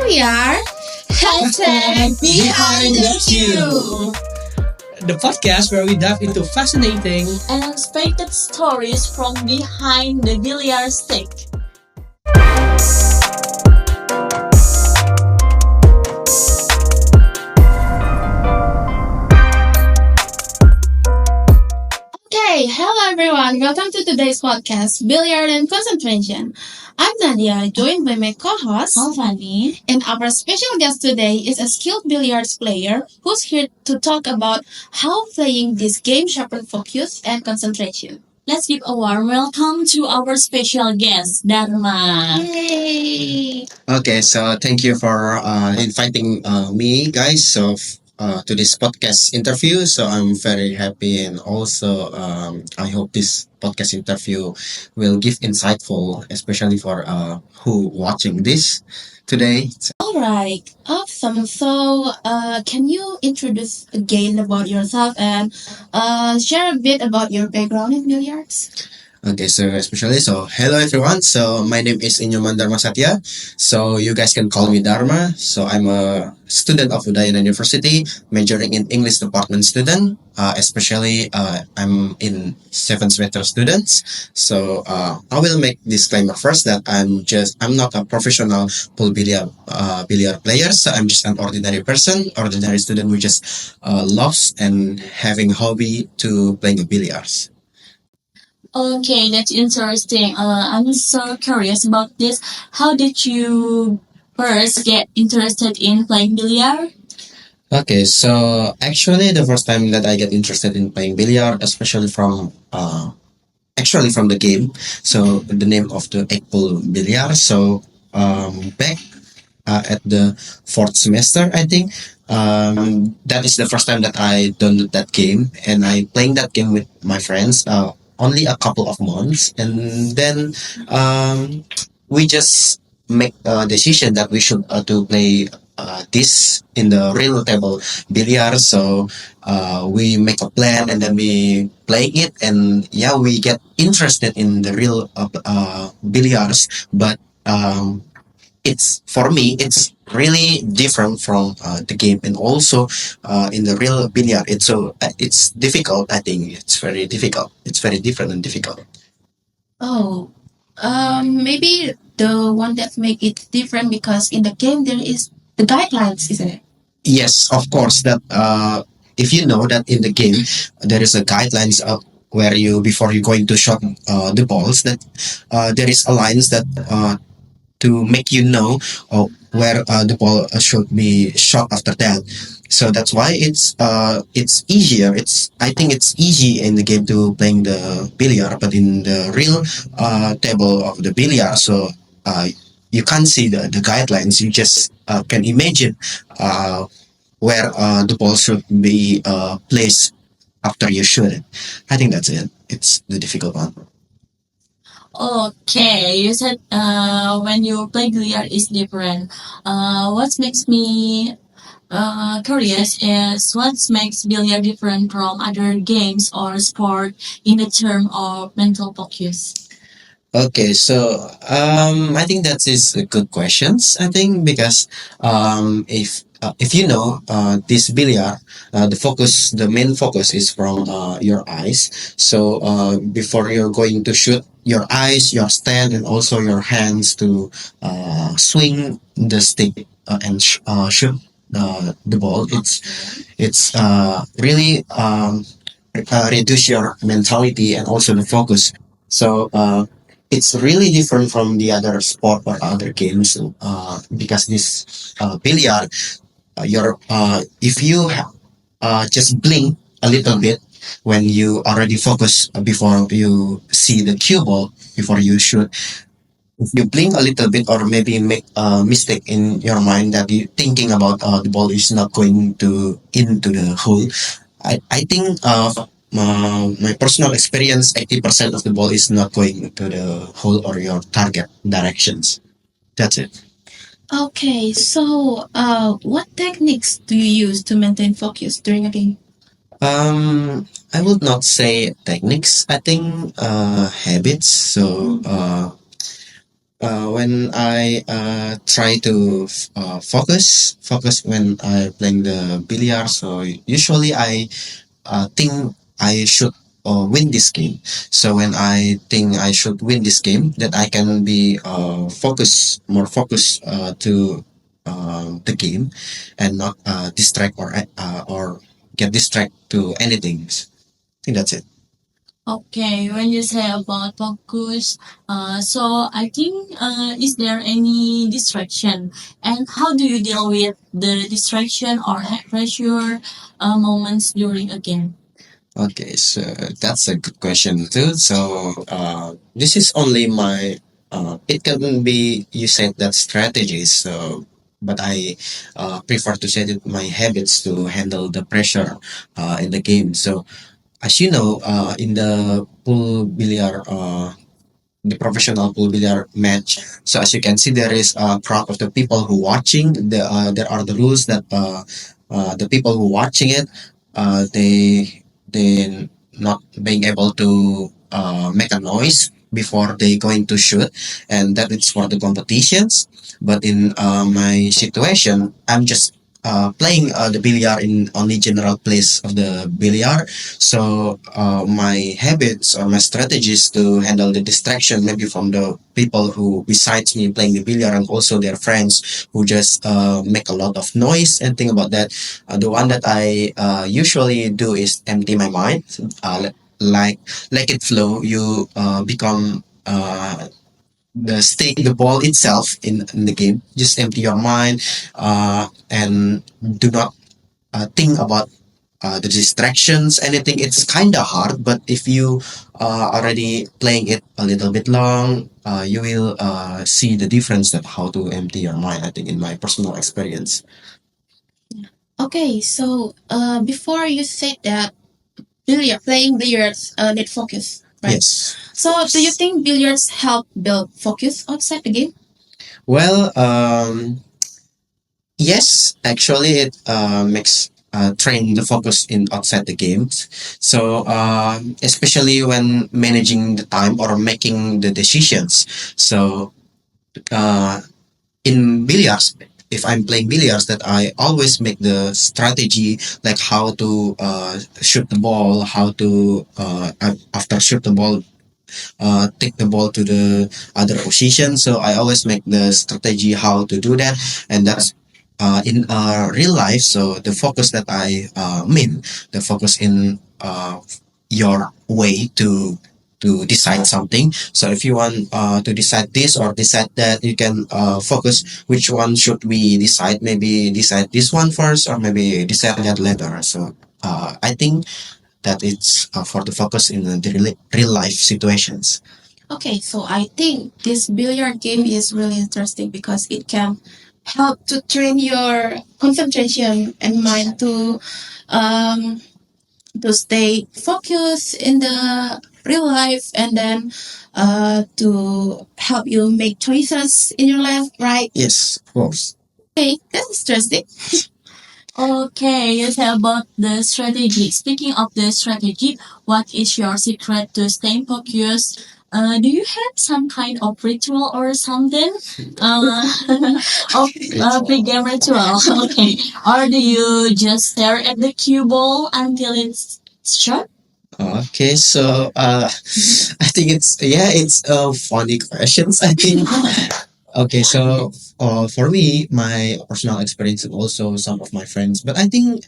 we are hashtag Behind the Cue, the podcast where we dive into fascinating and unexpected stories from behind the billiard stick. Okay, hello everyone. Welcome to today's podcast, Billiard and Concentration. I'm Nadia, joined by my co-host, Alvani. And our special guest today is a skilled billiards player who's here to talk about how playing this game sharpens focus and concentration. Let's give a warm welcome to our special guest, Dharma. Yay! Okay, so thank you for inviting me, guys. To this podcast interview. So I'm very happy, and also I hope this podcast interview will give insightful, especially for who watching this today. All right, awesome. So, can you introduce again about yourself and share a bit about your background in billiards? Okay, so hello everyone. So my name is Inyoman Dharma Satya. So you guys can call me Dharma. So I'm a student of Udayana University, majoring in English department student. Especially I'm in 7th semester students. So I will make disclaimer first that I'm not a professional pool billiard player. So I'm just an ordinary person, ordinary student who just loves and having hobby to playing billiards. Okay, that's interesting. I'm so curious about this. How did you first get interested in playing billiard? Okay, so actually the first time that I get interested in playing billiard, especially from the game. So the name of the egg pool billiard. So back at the 4th semester, I think. That is the first time that I downloaded that game, and I playing that game with my friends. Only a couple of months, and then we just make a decision that we should to play this in the real table billiard. So we make a plan, and then we play it, and yeah, we get interested in the real billiards. But it's for me, it's really different from the game, and also in the real billiard it's difficult. I think it's very difficult, it's very different and difficult. Oh, maybe the one that make it different because in the game there is the guidelines, isn't it? Yes, of course, that if you know that in the game there is a guidelines where you before you going to shot the balls, that there is a lines that to make you know where the ball should be shot after that. So that's why it's easier. I think it's easy in the game to playing the billiard, but in the real table of the billiard, so you can't see the guidelines. You just can imagine where the ball should be placed after you shoot it. I think that's it. It's the difficult one. Okay, you said when you play billiard is different. What makes me curious is what makes billiard different from other games or sport in the term of mental focus. Okay, so I think that is a good questions. I think because if you know this billiard, the main focus is from your eyes. So before you're going to shoot, your eyes, your stand, and also your hands to swing the stick and shoot the ball. It's really reduce your mentality and also the focus. So it's really different from the other sport or other games because this billiard, your if you just blink a little bit when you already focus before you see the cue ball before you shoot. If you blink a little bit or maybe make a mistake in your mind that you thinking about the ball is not going to into the hole, I think my personal experience, 80% of the ball is not going to the hole or your target directions. That's it. Okay, so what techniques do you use to maintain focus during a game? I would not say techniques. I think habits. So When I try to focus when I playing the billiard. So usually I think I should win this game. So when I think I should win this game, that I can be more focused to the game, and not distract or get distract to anything. I think that's it. Okay, when you say about focus, so I think, is there any distraction? And how do you deal with the distraction or head pressure moments during a game? Okay, so that's a good question too. So this is only my. It can be you said that strategies. So, but I prefer to set it my habits to handle the pressure in the game. So as you know, in the pool billiard, the professional pool billiard match. So as you can see, there is a crowd of the people who watching. There are the rules that the people who watching it, they not being able to make a noise before they going to shoot, and that is for the competitions. But in my situation, I'm just playing the billiard in only general place of the billiard. So my habits or my strategies to handle the distraction maybe from the people who besides me playing the billiard, and also their friends who just make a lot of noise and think about that. The one that I usually do is empty my mind. Like let it flow. You become the ball itself in the game. Just empty your mind and do not think about the distractions, anything. It's kind of hard, but if you already playing it a little bit long, you will see the difference that how to empty your mind, I think, in my personal experience. Okay, so before you said that playing billiards need focus, right? Yes. So do you think billiards help build focus outside the game? Well, yes, actually, it makes train the focus in outside the games. So especially when managing the time or making the decisions. So uh, in billiards, if I'm playing billiards, that I always make the strategy like how to shoot the ball, how to after shoot the ball, take the ball to the other position. So I always make the strategy how to do that, and that's in real life. So the focus that I mean, the focus in your way to decide something. So if you want to decide this or decide that, you can focus which one should we decide. Maybe decide this one first, or maybe decide that later. So I think that it's for the focus in the real life situations. Okay, so I think this billiard game is really interesting because it can help to train your concentration and mind to stay focused in the real life, and then to help you make choices in your life, right? Yes, of course. Okay, that's interesting. Okay, you say about the strategy. Speaking of the strategy, what is your secret to staying focused? Do you have some kind of ritual or something? Uh, of pre-game ritual. Okay. Or do you just stare at the cue ball until it's shot? Okay, so I think it's funny questions. I think okay, so for me, my personal experience and also some of my friends, but I think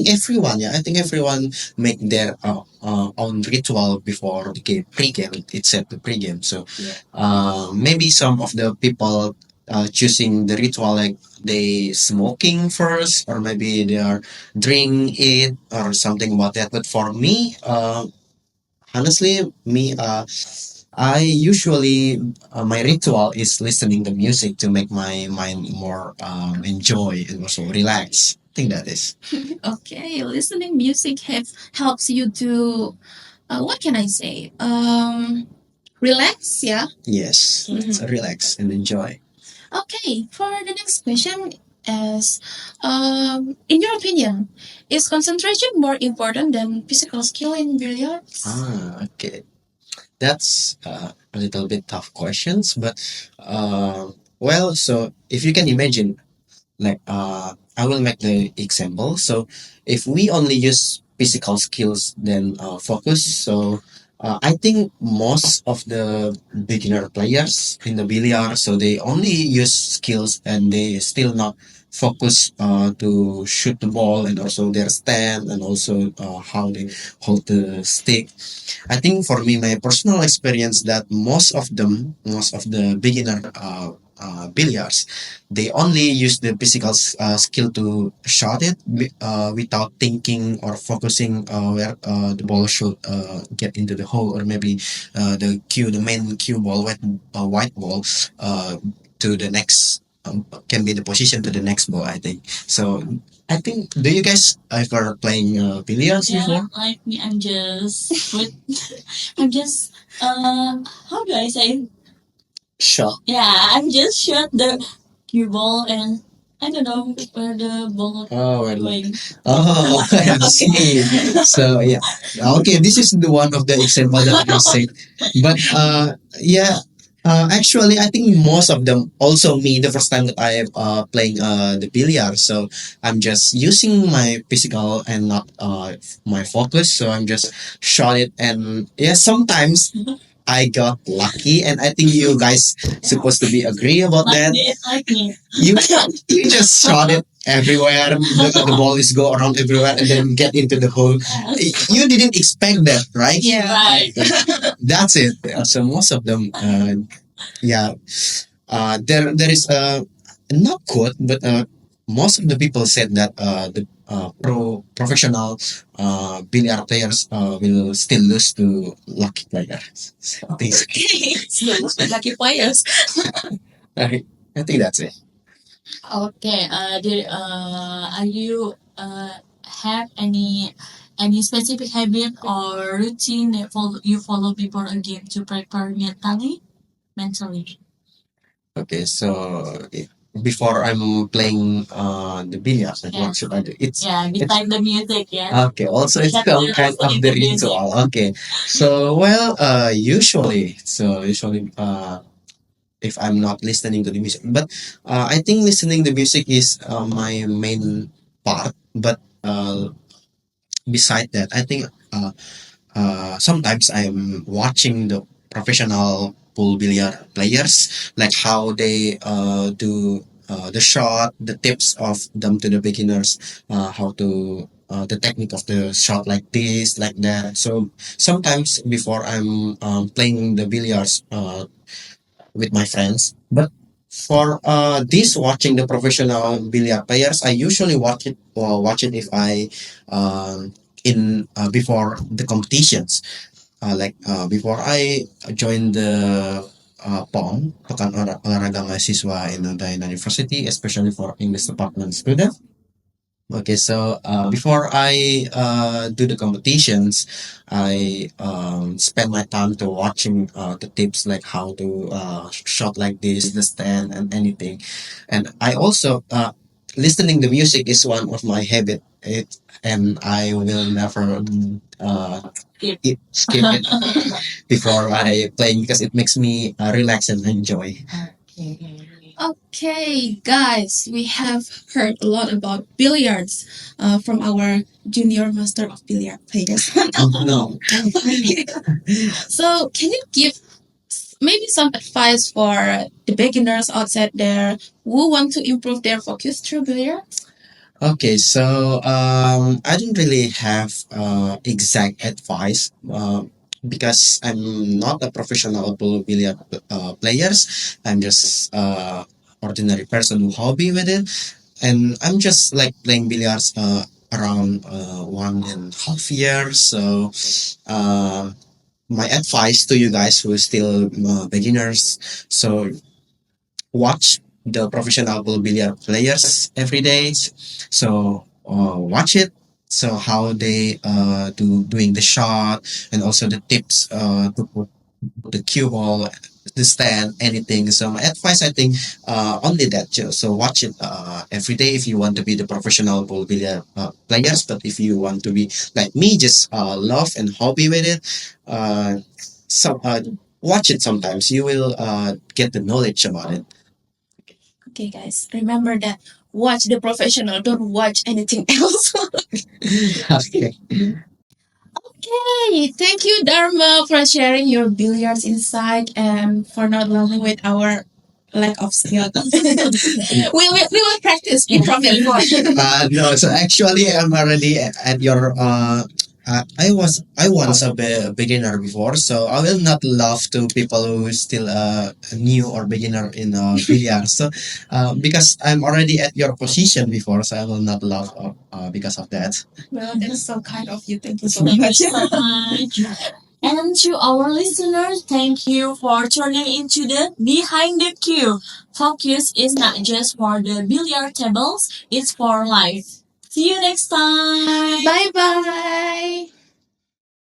everyone, yeah, I think everyone make their own ritual before the game, pre-game. It's set the pre-game. So maybe some of the people choosing the ritual like they smoking first, or maybe they are drink it or something about that. But for me, honestly, me, I usually my ritual is listening the music to make my mind more enjoy and also relax. I think that is. Okay, listening music helps you to what can I say? Relax, yeah. Yes, so relax and enjoy. Okay, for the next question is, in your opinion, is concentration more important than physical skill in billiards? Ah, okay. That's a little bit tough questions, but well, so if you can imagine, like I will make the example. So if we only use physical skills, then focus. So I think most of the beginner players in the billiard, so they only use skills and they still not focus to shoot the ball and also their stand and also how they hold the stick. I think for me, my personal experience that most of the beginner billiards, they only use the physical skill to shot it without thinking or focusing where the ball should get into the hole or maybe the main cue ball, white ball, to the next. Can be the position to the next ball. I think so. I think. Do you guys ever playing billiards before? Like me, I'm just with, I'm just how do I say? Shot. Yeah, I'm just shot the cue ball and I don't know where the ball Oh, well. going. Oh, I see. So yeah, okay. This is the one of the example that I say, but yeah. Actually, I think most of them, also me, the first time that I playing the billiard, so I'm just using my physical and not my focus. So I'm just shot it, and yeah, sometimes I got lucky, and I think you guys supposed to be agree about Like that. me, like me. You you just shot it everywhere. The ball is go around everywhere and then get into the hole. You didn't expect that, right? Yeah. Right. That's it. So most of them, yeah, there is not quote, but most of the people said that the professional billiard players will still lose to lucky players. So I think, So, lucky players. I think that's it. Okay. Are you have any specific habit or routine that you follow before a game to prepare mentally? Okay, so before I'm playing the billiards, like Yeah. what should I do? Yeah, It's beside the music. Yeah. okay. Also, it's That's some the kind also of in the the music. ritual. Okay, so well, usually, if I'm not listening to the music, but I think listening the music is my main part. But beside that, I think sometimes I'm watching the professional pool billiard players, like how they do the shot, the tips of them to the beginners, how to the technique of the shot like this, like that. So sometimes before I'm playing the billiards with my friends, but for this watching the professional billiard players, I usually watch it if I in before the competitions, like before I joined the POM, Pekan Olahraga Mahasiswa in Udayana University, especially for English department student. Okay, so before I do the competitions, I spend my time to watching the tips like how to shot like this, the stand, and anything. And I also listening the music is one of my habit. And I will never skip it before I play because it makes me relax and enjoy. Okay, guys, we have heard a lot about billiards from our junior master of billiard players. No. So, can you give maybe some advice for the beginners outside there who want to improve their focus through billiards? Okay, so I don't really have exact advice because I'm not a professional billiard players. I'm just ordinary person who hobby with it, and I'm just like playing billiards around 1.5 years. So my advice to you guys who are still beginners, so watch the professional billiard players every day. So watch it. So how they doing the shot and also the tips to put the cue ball, the stand, anything. So my advice, I think, only that. So watch it every day if you want to be the professional billiard players. But if you want to be like me, just love and hobby with it. some watch it sometimes. You will get the knowledge about it. Okay, guys, remember that. Watch the professional. Don't watch anything else. Okay. Okay, thank you, Dharma, for sharing your billiards insight and for not laughing with our lack of skill. We will practice. We promise. No, so actually, I'm already at your. I once a beginner before, so I will not love to people who is still new or beginner in billiards. So, because I'm already at your position before, so I will not love because of that. Well, that's so kind of you. Thank you so much. And to our listeners, thank you for tuning into the Behind the Cue. Focus is not just for the billiard tables, it's for life. See you next time. Bye bye.